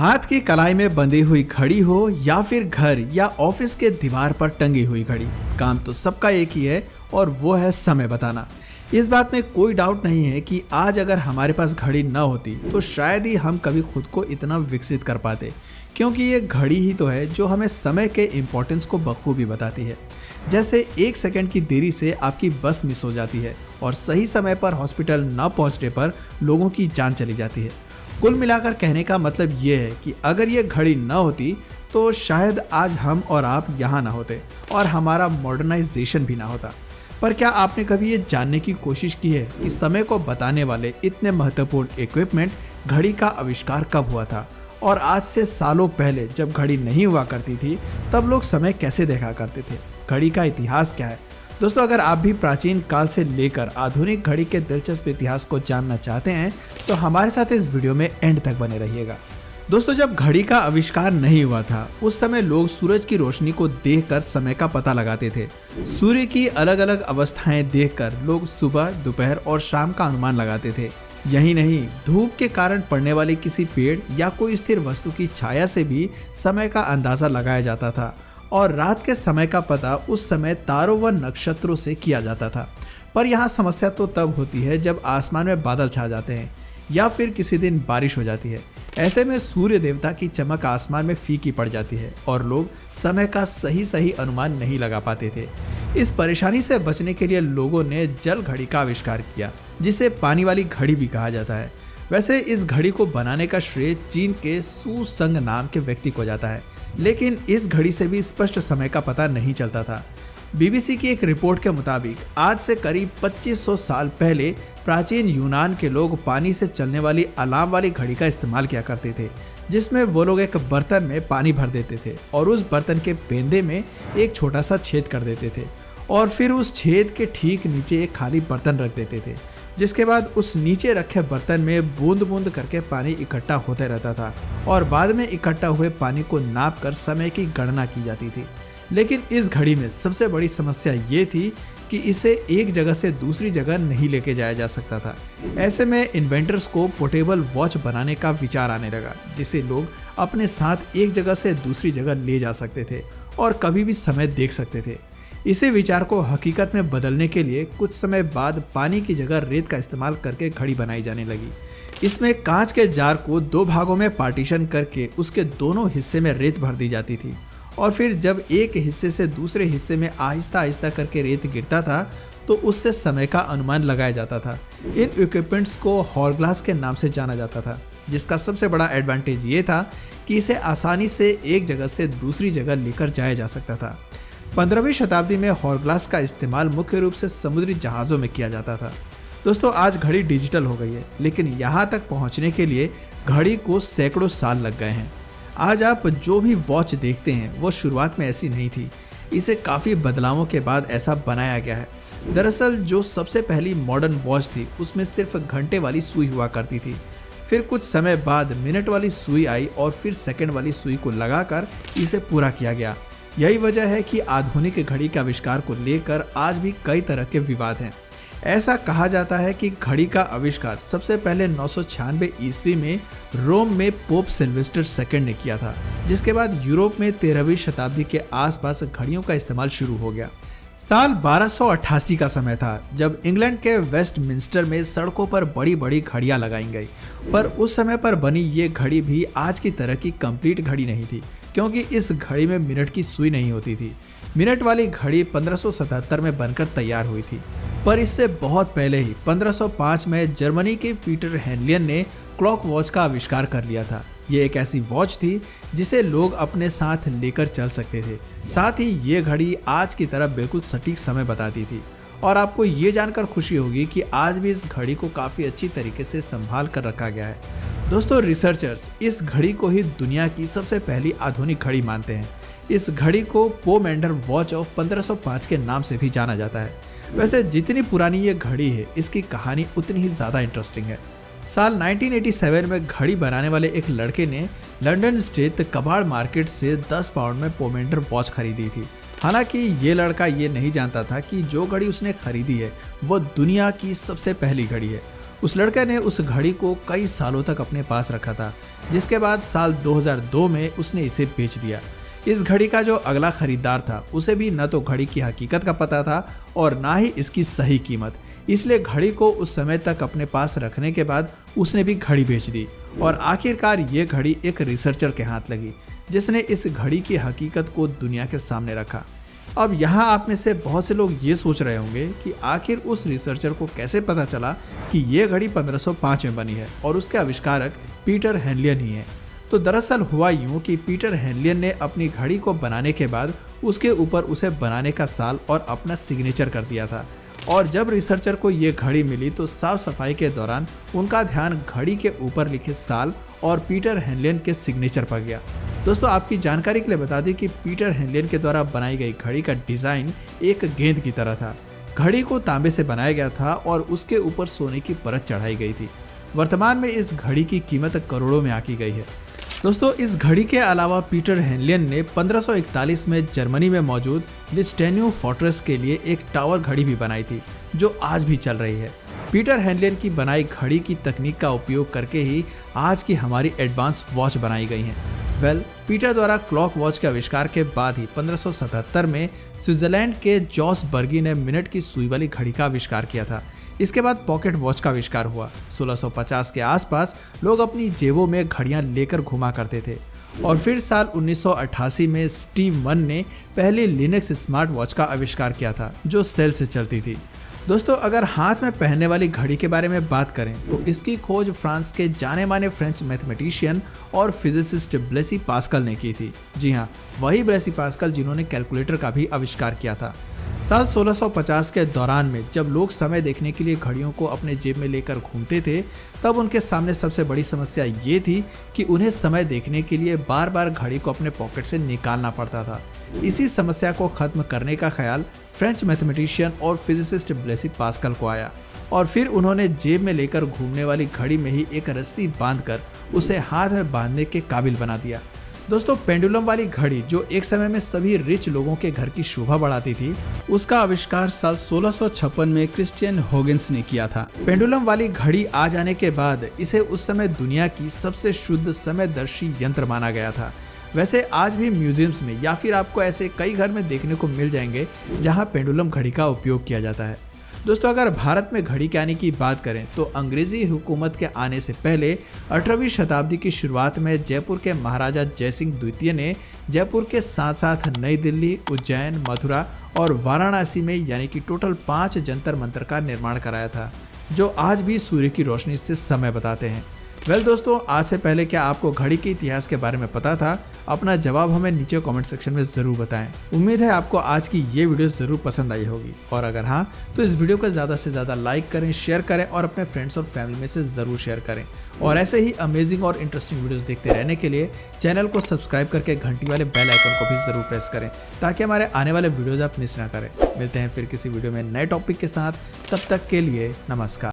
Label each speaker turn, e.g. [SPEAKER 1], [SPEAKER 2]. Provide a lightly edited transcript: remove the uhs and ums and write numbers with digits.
[SPEAKER 1] हाथ की कलाई में बंधी हुई घड़ी हो या फिर घर या ऑफिस के दीवार पर टंगी हुई घड़ी, काम तो सबका एक ही है और वो है समय बताना। इस बात में कोई डाउट नहीं है कि आज अगर हमारे पास घड़ी न होती तो शायद ही हम कभी खुद को इतना विकसित कर पाते, क्योंकि ये घड़ी ही तो है जो हमें समय के इम्पोर्टेंस को बखूबी बताती है। जैसे 1 सेकंड की देरी से आपकी बस मिस हो जाती है और सही समय पर हॉस्पिटल न पहुंचने पर लोगों की जान चली जाती है। कुल मिलाकर कहने का मतलब ये है कि अगर ये घड़ी न होती तो शायद आज हम और आप यहाँ ना होते और हमारा मॉडर्नाइजेशन भी ना होता। पर क्या आपने कभी ये जानने की कोशिश की है कि समय को बताने वाले इतने महत्वपूर्ण इक्विपमेंट घड़ी का आविष्कार कब हुआ था, और आज से सालों पहले जब घड़ी नहीं हुआ करती थी तब लोग समय कैसे देखा करते थे? घड़ी का इतिहास क्या है? दोस्तों, अगर आप भी प्राचीन काल से लेकर आधुनिक घड़ी के दिलचस्प इतिहास को जानना चाहते हैं तो हमारे साथ इस वीडियो में एंड तक बने रहिएगा। दोस्तों, जब घड़ी का आविष्कार नहीं हुआ था उस समय लोग सूरज की रोशनी को देखकर समय का पता लगाते थे। सूर्य की अलग अलग अवस्थाएं देखकर लोग सुबह, दोपहर और शाम का अनुमान लगाते थे। यही नहीं, धूप के कारण पड़ने वाले किसी पेड़ या कोई स्थिर वस्तु की छाया से भी समय का अंदाजा लगाया जाता था, और रात के समय का पता उस समय तारों व नक्षत्रों से किया जाता था। पर यहाँ समस्या तो तब होती है जब आसमान में बादल छा जाते हैं या फिर किसी दिन बारिश हो जाती है। ऐसे में सूर्य देवता की चमक आसमान में फीकी पड़ जाती है और लोग समय का सही अनुमान नहीं लगा पाते थे। इस परेशानी से बचने के लिए लोगों ने जल घड़ी का आविष्कार किया, जिसे पानी वाली घड़ी भी कहा जाता है। वैसे इस घड़ी को बनाने का श्रेय चीन के सु संग नाम के व्यक्ति को जाता है, लेकिन इस घड़ी से भी स्पष्ट समय का पता नहीं चलता था। बीबीसी की एक रिपोर्ट के मुताबिक आज से करीब 2500 साल पहले प्राचीन यूनान के लोग पानी से चलने वाली अलार्म वाली घड़ी का इस्तेमाल किया करते थे, जिसमें वो लोग एक बर्तन में पानी भर देते थे और उस बर्तन के पेंदे में एक छोटा सा छेद कर देते थे और फिर उस छेद के ठीक नीचे एक खाली बर्तन रख देते थे, जिसके बाद उस नीचे रखे बर्तन में बूंद बूंद करके पानी इकट्ठा होता रहता था और बाद में इकट्ठा हुए पानी को नाप कर समय की गणना की जाती थी। लेकिन इस घड़ी में सबसे बड़ी समस्या ये थी कि इसे एक जगह से दूसरी जगह नहीं लेके जाया जा सकता था। ऐसे में इन्वेंटर्स को पोर्टेबल वॉच बनाने का विचार आने लगा, जिसे लोग अपने साथ एक जगह से दूसरी जगह ले जा सकते थे और कभी भी समय देख सकते थे। इसी विचार को हकीकत में बदलने के लिए कुछ समय बाद पानी की जगह रेत का इस्तेमाल करके घड़ी बनाई जाने लगी। इसमें कांच के जार को 2 भागों में पार्टीशन करके उसके दोनों हिस्से में रेत भर दी जाती थी, और फिर जब एक हिस्से से दूसरे हिस्से में आहिस्ता आहिस्ता करके रेत गिरता था तो उससे समय का अनुमान लगाया जाता था। इन इक्विपमेंट्स को हॉरग्लास के नाम से जाना जाता था, जिसका सबसे बड़ा एडवांटेज ये था कि इसे आसानी से एक जगह से दूसरी जगह लेकर जाया जा सकता था। 15वीं शताब्दी में हॉरग्लास का इस्तेमाल मुख्य रूप से समुद्री जहाज़ों में किया जाता था। दोस्तों, आज घड़ी डिजिटल हो गई है, लेकिन यहाँ तक पहुँचने के लिए घड़ी को सैकड़ों साल लग गए हैं। आज आप जो भी वॉच देखते हैं वो शुरुआत में ऐसी नहीं थी, इसे काफ़ी बदलावों के बाद ऐसा बनाया गया है। दरअसल जो सबसे पहली मॉडर्न वॉच थी उसमें सिर्फ घंटे वाली सुई हुआ करती थी। फिर कुछ समय बाद मिनट वाली सुई आई और फिर सेकंड वाली सुई को लगाकर इसे पूरा किया गया। यही वजह है कि आधुनिक घड़ी के आविष्कार को लेकर आज भी कई तरह के विवाद हैं। ऐसा कहा जाता है कि घड़ी का आविष्कार सबसे पहले 996 ईस्वी में रोम में पोप सिल्वेस्टर सेकंड ने किया था, जिसके बाद यूरोप में 13वीं शताब्दी के आसपास घड़ियों का इस्तेमाल शुरू हो गया। साल 1288 का समय था जब इंग्लैंड के वेस्टमिंस्टर में सड़कों पर बड़ी बड़ी घड़ियां लगाई गई, पर उस समय पर बनी ये घड़ी भी आज की तरह की कंप्लीट घड़ी नहीं थी, क्योंकि इस घड़ी में मिनट की सुई नहीं होती थी। मिनट वाली घड़ी 1577 में बनकर तैयार हुई थी, पर इससे बहुत पहले ही 1505 में जर्मनी के पीटर हेनलियन ने क्लॉक वॉच का आविष्कार कर लिया था। ये एक ऐसी वॉच थी जिसे लोग अपने साथ लेकर चल सकते थे। साथ ही ये घड़ी आज की तरह बिल्कुल सटीक समय बताती थी, और आपको ये जानकर खुशी होगी कि आज भी इस घड़ी को काफ़ी अच्छी तरीके से संभाल कर रखा गया है। दोस्तों, रिसर्चर्स इस घड़ी को ही दुनिया की सबसे पहली आधुनिक घड़ी मानते हैं। इस घड़ी को पोमेंडर वॉच ऑफ 1505 के नाम से भी जाना जाता है। वैसे जितनी पुरानी ये घड़ी है, इसकी कहानी उतनी ही ज़्यादा इंटरेस्टिंग है। साल 1987 में घड़ी बनाने वाले एक लड़के ने लंदन स्थित कबाड़ मार्केट से 10 पाउंड में पोमेंडर वॉच खरीदी थी। हालांकि ये लड़का ये नहीं जानता था कि जो घड़ी उसने खरीदी है वो दुनिया की सबसे पहली घड़ी है। उस लड़के ने उस घड़ी को कई सालों तक अपने पास रखा था, जिसके बाद साल 2002 में उसने इसे बेच दिया। इस घड़ी का जो अगला खरीदार था उसे भी न तो घड़ी की हकीकत का पता था और ना ही इसकी सही कीमत, इसलिए घड़ी को उस समय तक अपने पास रखने के बाद उसने भी घड़ी बेच दी। और आखिरकार ये घड़ी एक रिसर्चर के हाथ लगी, जिसने इस घड़ी की हकीकत को दुनिया के सामने रखा। अब यहाँ आप में से बहुत से लोग ये सोच रहे होंगे कि आखिर उस रिसर्चर को कैसे पता चला कि ये घड़ी 1505 में बनी है और उसके आविष्कारक पीटर हेनलियन ही है। तो दरअसल हुआ यूं कि पीटर हेनलियन ने अपनी घड़ी को बनाने के बाद उसके ऊपर उसे बनाने का साल और अपना सिग्नेचर कर दिया था। और जब रिसर्चर को ये घड़ी मिली तो साफ सफाई के दौरान उनका ध्यान घड़ी के ऊपर लिखे साल और पीटर हेनलियन के सिग्नेचर पर गया। दोस्तों, आपकी जानकारी के लिए बता दें कि पीटर हेनलियन के द्वारा बनाई गई घड़ी का डिज़ाइन एक गेंद की तरह था। घड़ी को तांबे से बनाया गया था और उसके ऊपर सोने की परत चढ़ाई गई थी। वर्तमान में इस घड़ी की कीमत करोड़ों में आंकी गई है। दोस्तों, इस घड़ी के अलावा पीटर हेनलियन ने 1541 में जर्मनी में मौजूद लिस्टेन्यू फोर्ट्रेस के लिए एक टावर घड़ी भी बनाई थी, जो आज भी चल रही है। पीटर हेनलियन की बनाई घड़ी की तकनीक का उपयोग करके ही आज की हमारी एडवांस वॉच बनाई गई हैं। पीटर द्वारा क्लॉक वॉच के आविष्कार के बाद ही 1577 में स्विट्जरलैंड के जॉस बर्गी ने मिनट की सुई वाली घड़ी का आविष्कार किया था। इसके बाद पॉकेट वॉच का आविष्कार हुआ। 1650 के आसपास लोग अपनी जेबों में घड़ियां लेकर घुमा करते थे। और फिर साल 1988 में स्टीव मन ने पहली लिनक्स स्मार्ट वॉच का आविष्कार किया था, जो सेल से चलती थी। दोस्तों, अगर हाथ में पहनने वाली घड़ी के बारे में बात करें तो इसकी खोज फ्रांस के जाने माने फ्रेंच मैथमेटिशियन और फिजिसिस्ट ब्लेसी पास्कल ने की थी। जी हाँ, वही ब्लेसी पास्कल जिन्होंने कैलकुलेटर का भी आविष्कार किया था। साल 1650 के दौरान में जब लोग समय देखने के लिए घड़ियों को अपने जेब में लेकर घूमते थे, तब उनके सामने सबसे बड़ी समस्या ये थी कि उन्हें समय देखने के लिए बार बार घड़ी को अपने पॉकेट से निकालना पड़ता था। इसी समस्या को खत्म करने का ख्याल फ्रेंच मैथमेटिशियन और फिजिसिस्ट ब्लेसी पास्कल को आया और फिर उन्होंने जेब में लेकर घूमने वाली घड़ी में ही एक रस्सी बांधकर उसे हाथ में बांधने के काबिल बना दिया। दोस्तों, पेंडुलम वाली घड़ी जो एक समय में सभी रिच लोगों के घर की शोभा बढ़ाती थी, उसका आविष्कार साल 1656 में क्रिश्चियन हॉगिन्स ने किया था। पेंडुलम वाली घड़ी आ जाने के बाद इसे उस समय दुनिया की सबसे शुद्ध समयदर्शी यंत्र माना गया था। वैसे आज भी म्यूजियम्स में या फिर आपको ऐसे कई घर में देखने को मिल जाएंगे जहां पेंडुलम घड़ी का उपयोग किया जाता है। दोस्तों, अगर भारत में घड़ी के आने की बात करें तो अंग्रेजी हुकूमत के आने से पहले 18वीं शताब्दी की शुरुआत में जयपुर के महाराजा जयसिंह द्वितीय ने जयपुर के साथ साथ नई दिल्ली, उज्जैन, मथुरा और वाराणसी में यानी कि टोटल 5 जंतर मंतर का निर्माण कराया था, जो आज भी सूर्य की रोशनी से समय बताते हैं। दोस्तों, आज से पहले क्या आपको घड़ी के इतिहास के बारे में पता था? अपना जवाब हमें नीचे कमेंट सेक्शन में ज़रूर बताएं। उम्मीद है आपको आज की ये वीडियो ज़रूर पसंद आई होगी और अगर हाँ तो इस वीडियो को ज़्यादा से ज़्यादा लाइक करें, शेयर करें और अपने फ्रेंड्स और फैमिली में से ज़रूर शेयर करें। और ऐसे ही अमेजिंग और इंटरेस्टिंग वीडियोज़ देखते रहने के लिए चैनल को सब्सक्राइब करके घंटी वाले बेल आइकन को भी ज़रूर प्रेस करें ताकि हमारे आने वाले वीडियोज़ आप मिस ना करें। मिलते हैं फिर किसी वीडियो में नए टॉपिक के साथ, तब तक के लिए नमस्कार।